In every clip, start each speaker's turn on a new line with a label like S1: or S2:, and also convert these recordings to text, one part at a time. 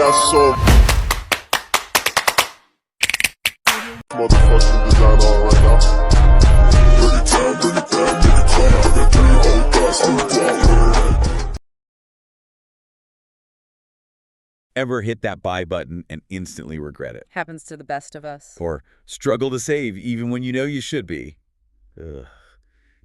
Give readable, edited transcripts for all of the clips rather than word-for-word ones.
S1: got so motherfucking design on right now. Bring it down, nigga, come. I got 3 old thoughts on the block.
S2: Ever hit that buy button and instantly regret it?
S3: Happens to the best of us.
S2: Or struggle to save even when you know you should be? Ugh.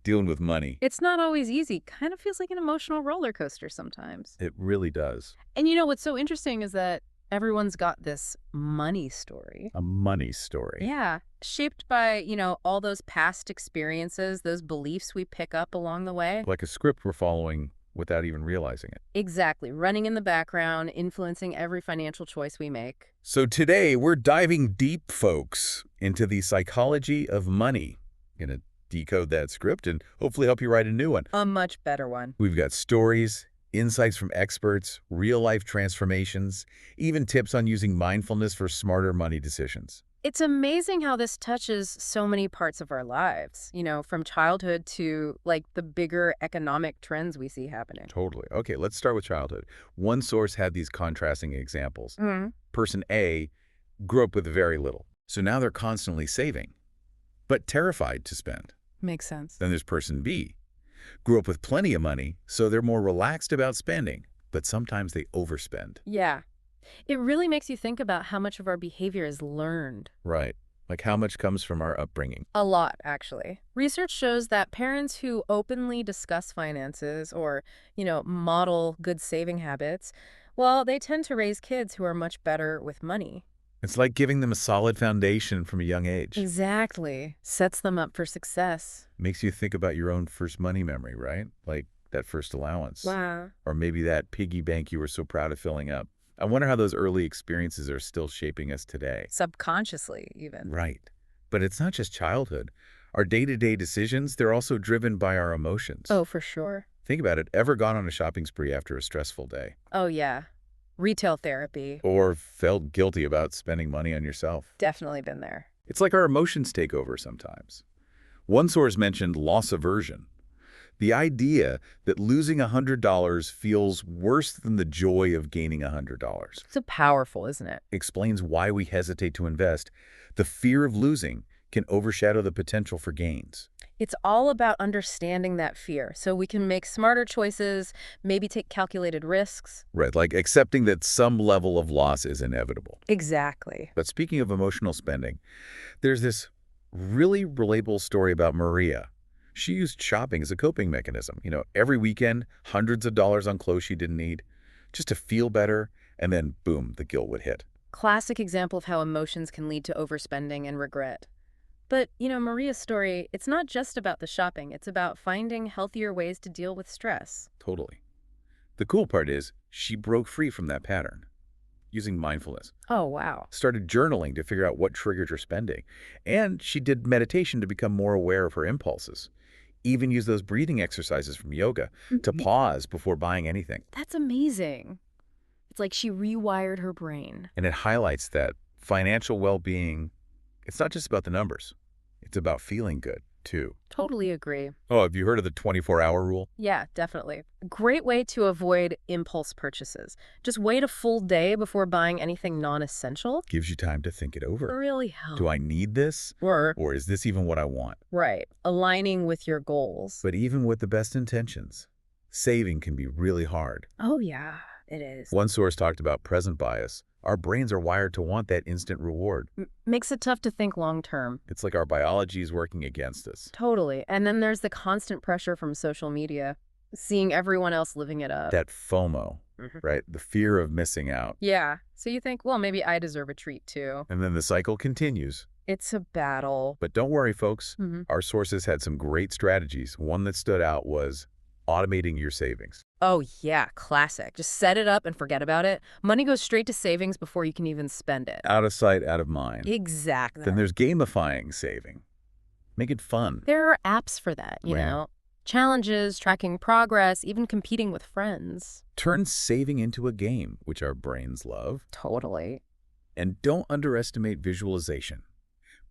S2: Dealing with money.
S3: It's not always easy. Kind of feels like an emotional roller coaster sometimes.
S2: It really does.
S3: And you know what's so interesting is that everyone's got this money story.
S2: A money story.
S3: Yeah, shaped by, all those past experiences, those beliefs we pick up along the way.
S2: Like a script we're following without even realizing it.
S3: Exactly, running in the background, influencing every financial choice we make.
S2: So today we're diving deep, folks, into the psychology of money. Gonna decode that script and hopefully help you write a new one.
S3: A much better one.
S2: We've got stories, insights from experts, real-life transformations, even tips on using mindfulness for smarter money decisions.
S3: It's amazing how this touches so many parts of our lives, from childhood to, the bigger economic trends we see happening.
S2: Totally. Okay, let's start with childhood. One source had these contrasting examples. Person A grew up with very little, so now they're constantly saving, but terrified to spend.
S3: Makes sense.
S2: Then there's person B. Grew up with plenty of money, so they're more relaxed about spending, but sometimes they overspend.
S3: Yeah. It really makes you think about how much of our behavior is learned.
S2: Right. Like how much comes from our upbringing.
S3: A lot, actually. Research shows that parents who openly discuss finances or, model good saving habits, well, they tend to raise kids who are much better with money.
S2: It's like giving them a solid foundation from a young age.
S3: Exactly. Sets them up for success.
S2: Makes you think about your own first money memory, right? Like that first allowance.
S3: Wow.
S2: Or maybe that piggy bank you were so proud of filling up. I wonder how those early experiences are still shaping us today.
S3: Subconsciously, even.
S2: Right. But it's not just childhood. Our day-to-day decisions, they're also driven by our emotions.
S3: Oh, for sure.
S2: Think about it. Ever gone on a shopping spree after a stressful day?
S3: Oh, yeah. Retail therapy.
S2: Or felt guilty about spending money on yourself?
S3: Definitely been there.
S2: It's like our emotions take over sometimes. One source mentioned loss aversion. The idea that losing $100 feels worse than the joy of gaining $100.
S3: So powerful, isn't it?
S2: Explains why we hesitate to invest. The fear of losing can overshadow the potential for gains.
S3: It's all about understanding that fear so we can make smarter choices, maybe take calculated risks.
S2: Right, like accepting that some level of loss is inevitable.
S3: Exactly.
S2: But speaking of emotional spending, there's this really relatable story about Maria. She used shopping as a coping mechanism. Every weekend, hundreds of dollars on clothes she didn't need, just to feel better, and then boom, the guilt would hit.
S3: Classic example of how emotions can lead to overspending and regret. But, Maria's story, it's not just about the shopping. It's about finding healthier ways to deal with stress.
S2: Totally. The cool part is she broke free from that pattern using mindfulness.
S3: Oh, wow.
S2: Started journaling to figure out what triggered her spending. And she did meditation to become more aware of her impulses. Even used those breathing exercises from yoga to pause before buying anything.
S3: That's amazing. It's like she rewired her brain.
S2: And it highlights that financial well-being, it's not just about the numbers. It's about feeling good, too.
S3: Totally agree.
S2: Oh, have you heard of the 24-hour rule?
S3: Yeah, definitely. Great way to avoid impulse purchases. Just wait a full day before buying anything non-essential.
S2: Gives you time to think it over.
S3: Really helps.
S2: Do I need this? Or is this even what I want?
S3: Right. Aligning with your goals.
S2: But even with the best intentions, saving can be really hard.
S3: Oh, yeah, it is.
S2: One source talked about present bias. Our brains are wired to want that instant reward.
S3: Makes it tough to think long term.
S2: It's like our biology is working against us.
S3: Totally. And then there's the constant pressure from social media, seeing everyone else living it up.
S2: That FOMO, right? The fear of missing out.
S3: Yeah. So you think, well, maybe I deserve a treat too.
S2: And then the cycle continues.
S3: It's a battle.
S2: But don't worry, folks. Our sources had some great strategies. One that stood out was automating your savings.
S3: Oh, yeah, classic. Just set it up and forget about it. Money goes straight to savings before you can even spend it.
S2: Out of sight, out of mind.
S3: Exactly.
S2: Then there's gamifying saving. Make it fun.
S3: There are apps for that, you know. Challenges, tracking progress, even competing with friends.
S2: Turn saving into a game, which our brains love.
S3: Totally.
S2: And don't underestimate visualization.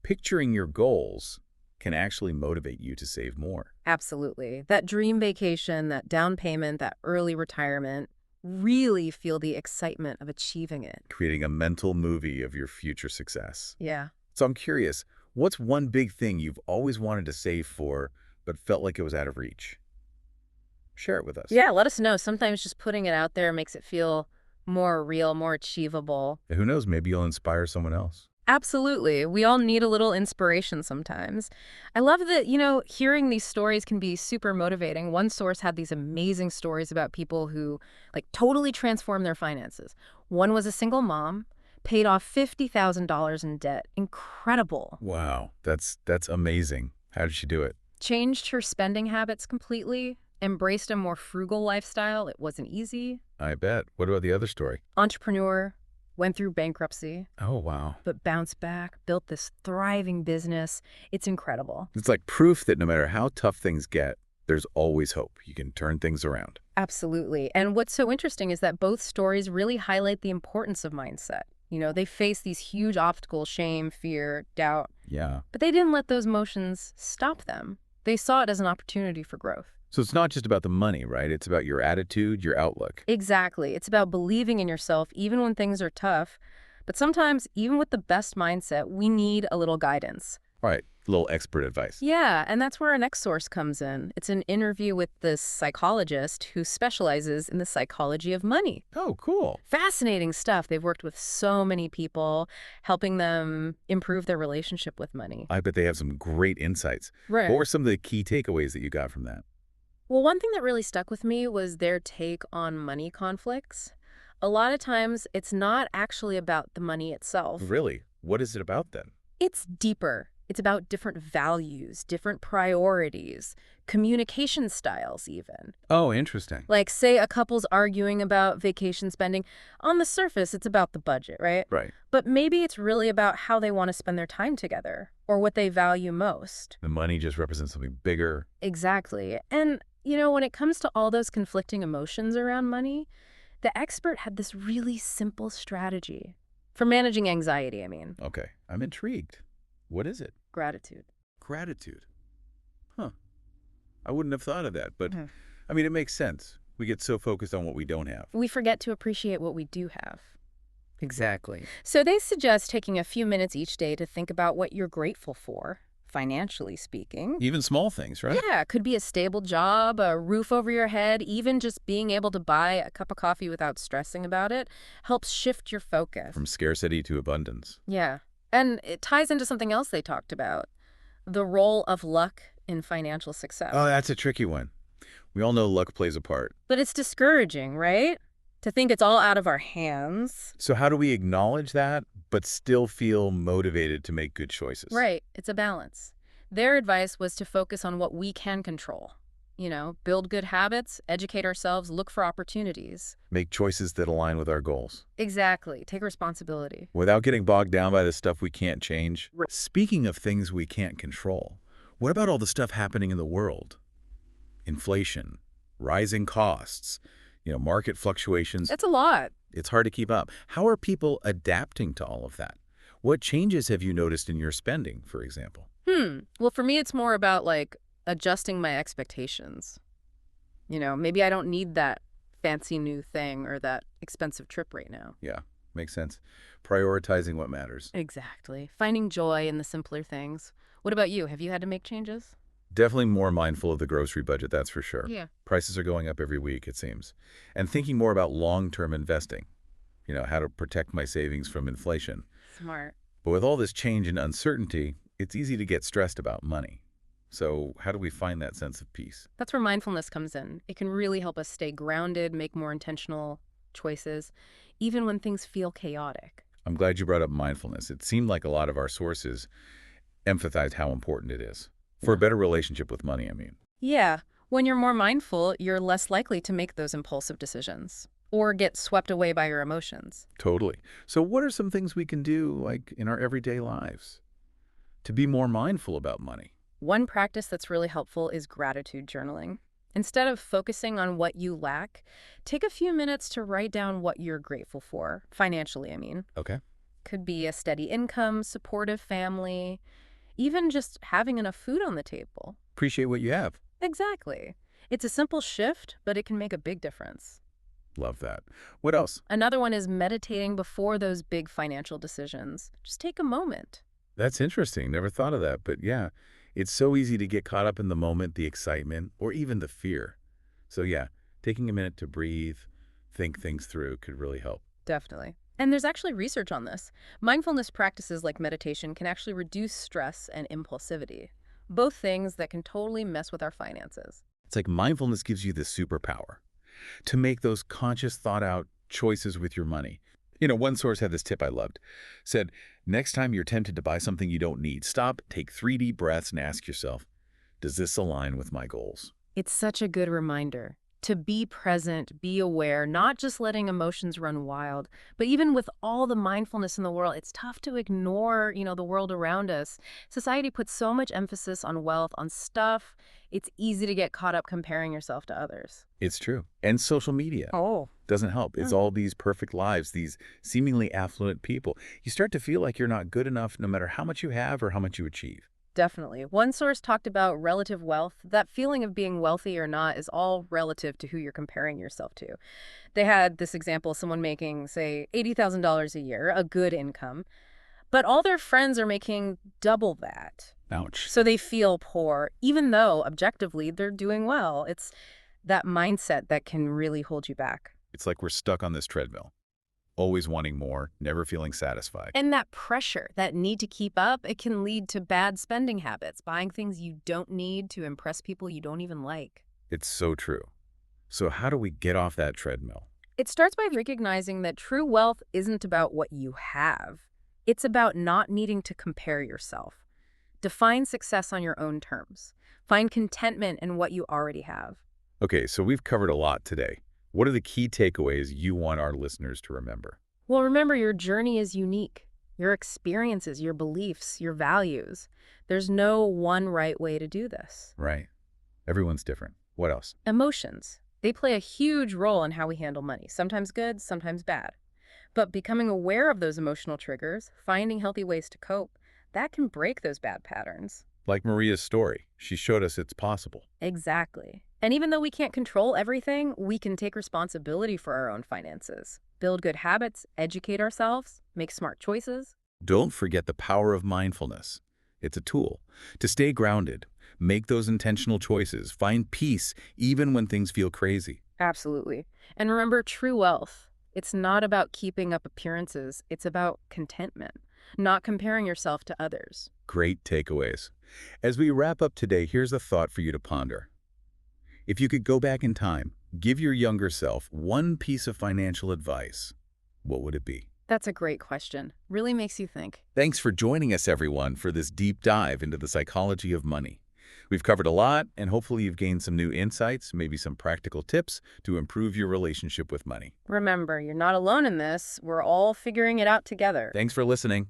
S2: Picturing your goals can actually motivate you to save more.
S3: Absolutely. That dream vacation, that down payment, that early retirement, really feel the excitement of achieving it.
S2: Creating a mental movie of your future success.
S3: Yeah.
S2: So I'm curious, what's one big thing you've always wanted to save for but felt like it was out of reach? Share it with us.
S3: Yeah, let us know. Sometimes just putting it out there makes it feel more real, more achievable.
S2: Who knows, maybe you'll inspire someone else.
S3: Absolutely. We all need a little inspiration sometimes. I love that, hearing these stories can be super motivating. One source had these amazing stories about people who, like, totally transformed their finances. One was a single mom, paid off $50,000 in debt. Incredible.
S2: Wow, that's amazing. How did she do it?
S3: Changed her spending habits completely, embraced a more frugal lifestyle. It wasn't easy.
S2: I bet. What about the other story?
S3: Entrepreneur, went through bankruptcy,
S2: Oh, wow.
S3: but bounced back, built this thriving business. It's incredible.
S2: It's like proof that no matter how tough things get, there's always hope. You can turn things around.
S3: Absolutely. And what's so interesting is that both stories really highlight the importance of mindset. They face these huge obstacles, shame, fear, doubt,
S2: Yeah.
S3: but they didn't let those emotions stop them. They saw it as an opportunity for growth.
S2: So it's not just about the money, right? It's about your attitude, your outlook.
S3: Exactly. It's about believing in yourself even when things are tough. But sometimes, even with the best mindset, we need a little guidance.
S2: All right, little expert advice.
S3: Yeah, and that's where our next source comes in. It's an interview with this psychologist who specializes in the psychology of money.
S2: Oh, cool.
S3: Fascinating stuff. They've worked with so many people, helping them improve their relationship with money.
S2: I bet they have some great insights.
S3: Right.
S2: What were some of the key takeaways that you got from that?
S3: Well, one thing that really stuck with me was their take on money conflicts. A lot of times, it's not actually about the money itself.
S2: Really? What is it about then?
S3: It's deeper. It's about different values, different priorities, communication styles even.
S2: Oh, interesting.
S3: Like, say a couple's arguing about vacation spending. On the surface, it's about the budget, right?
S2: Right.
S3: But maybe it's really about how they want to spend their time together or what they value most.
S2: The money just represents something bigger.
S3: Exactly. And, when it comes to all those conflicting emotions around money, the expert had this really simple strategy for managing anxiety,
S2: Okay, I'm intrigued. What is it?
S3: gratitude.
S2: Gratitude. Huh. I wouldn't have thought of that, but
S3: Mhm.
S2: it makes sense. We get so focused on what we don't have.
S3: We forget to appreciate what we do have.
S4: Exactly.
S3: So they suggest taking a few minutes each day to think about what you're grateful for, financially speaking.
S2: Even small things, right?
S3: Yeah, it could be a stable job, a roof over your head, even just being able to buy a cup of coffee without stressing about it helps shift your focus.
S2: From scarcity to abundance.
S3: Yeah. And it ties into something else they talked about, the role of luck in financial success.
S2: Oh, that's a tricky one. We all know luck plays a part.
S3: But it's discouraging, right? To think it's all out of our hands.
S2: So how do we acknowledge that, but still feel motivated to make good choices?
S3: Right. It's a balance. Their advice was to focus on what we can control. Build good habits, educate ourselves, look for opportunities.
S2: Make choices that align with our goals.
S3: Exactly. Take responsibility.
S2: Without getting bogged down by the stuff we can't change. Speaking of things we can't control, what about all the stuff happening in the world? Inflation, rising costs, market fluctuations.
S3: That's a lot.
S2: It's hard to keep up. How are people adapting to all of that? What changes have you noticed in your spending, for example?
S3: Well, for me, it's more about, adjusting my expectations. Maybe I don't need that fancy new thing or that expensive trip right now.
S2: Yeah, makes sense. Prioritizing what matters.
S3: Exactly. Finding joy in the simpler things. What about you? Have you had to make changes?
S2: Definitely more mindful of the grocery budget, that's for sure.
S3: Yeah.
S2: Prices are going up every week, it seems. And thinking more about long-term investing. How to protect my savings from inflation.
S3: Smart.
S2: But with all this change and uncertainty, it's easy to get stressed about money. So how do we find that sense of peace?
S3: That's where mindfulness comes in. It can really help us stay grounded, make more intentional choices, even when things feel chaotic.
S2: I'm glad you brought up mindfulness. It seemed like a lot of our sources emphasize how important it is. For a better relationship with money,
S3: Yeah. When you're more mindful, you're less likely to make those impulsive decisions or get swept away by your emotions.
S2: Totally. So what are some things we can do, in our everyday lives, to be more mindful about money?
S3: One practice that's really helpful is gratitude journaling. Instead of focusing on what you lack, take a few minutes to write down what you're grateful for, financially,
S2: Okay.
S3: Could be a steady income, supportive family, even just having enough food on the table.
S2: Appreciate what you have.
S3: Exactly. It's a simple shift, but it can make a big difference.
S2: Love that. What else?
S3: Another one is meditating before those big financial decisions. Just take a moment.
S2: That's interesting. Never thought of that. But yeah, it's so easy to get caught up in the moment, the excitement, or even the fear. So yeah, taking a minute to breathe, think things through could really help.
S3: Definitely. And there's actually research on this. Mindfulness practices like meditation can actually reduce stress and impulsivity, both things that can totally mess with our finances.
S2: It's like mindfulness gives you this superpower to make those conscious, thought-out choices with your money. One source had this tip I loved. Said, next time you're tempted to buy something you don't need, stop, take 3 deep breaths, and ask yourself, does this align with my goals?
S3: It's such a good reminder to be present, be aware, not just letting emotions run wild, but even with all the mindfulness in the world, it's tough to ignore, the world around us. Society puts so much emphasis on wealth, on stuff. It's easy to get caught up comparing yourself to others.
S2: It's true. And social media doesn't help. It's all these perfect lives, these seemingly affluent people. You start to feel like you're not good enough no matter how much you have or how much you achieve.
S3: Definitely. One source talked about relative wealth. That feeling of being wealthy or not is all relative to who you're comparing yourself to. They had this example of someone making, say, $80,000 a year, a good income, but all their friends are making double that.
S2: Ouch.
S3: So they feel poor, even though objectively they're doing well. It's that mindset that can really hold you back.
S2: It's like we're stuck on this treadmill, always wanting more, never feeling satisfied.
S3: And that pressure, that need to keep up, it can lead to bad spending habits, buying things you don't need to impress people you don't even like.
S2: It's so true. So how do we get off that treadmill?
S3: It starts by recognizing that true wealth isn't about what you have. It's about not needing to compare yourself. Define success on your own terms. Find contentment in what you already have.
S2: Okay, so we've covered a lot today. What are the key takeaways you want our listeners to remember?
S3: Well, remember, your journey is unique. Your experiences, your beliefs, your values. There's no one right way to do this.
S2: Right. Everyone's different. What else?
S3: Emotions. They play a huge role in how we handle money, sometimes good, sometimes bad. But becoming aware of those emotional triggers, finding healthy ways to cope, that can break those bad patterns.
S2: Like Maria's story. She showed us it's possible.
S3: Exactly. And even though we can't control everything, we can take responsibility for our own finances, build good habits, educate ourselves, make smart choices.
S2: Don't forget the power of mindfulness. It's a tool to stay grounded, make those intentional choices, find peace even when things feel crazy.
S3: Absolutely. And remember, true wealth, it's not about keeping up appearances. It's about contentment, not comparing yourself to others.
S2: Great takeaways. As we wrap up today, here's a thought for you to ponder. If you could go back in time, give your younger self one piece of financial advice, what would it be?
S3: That's a great question. Really makes you think.
S2: Thanks for joining us, everyone, for this deep dive into the psychology of money. We've covered a lot, and hopefully you've gained some new insights, maybe some practical tips to improve your relationship with money.
S3: Remember, you're not alone in this. We're all figuring it out together.
S2: Thanks for listening.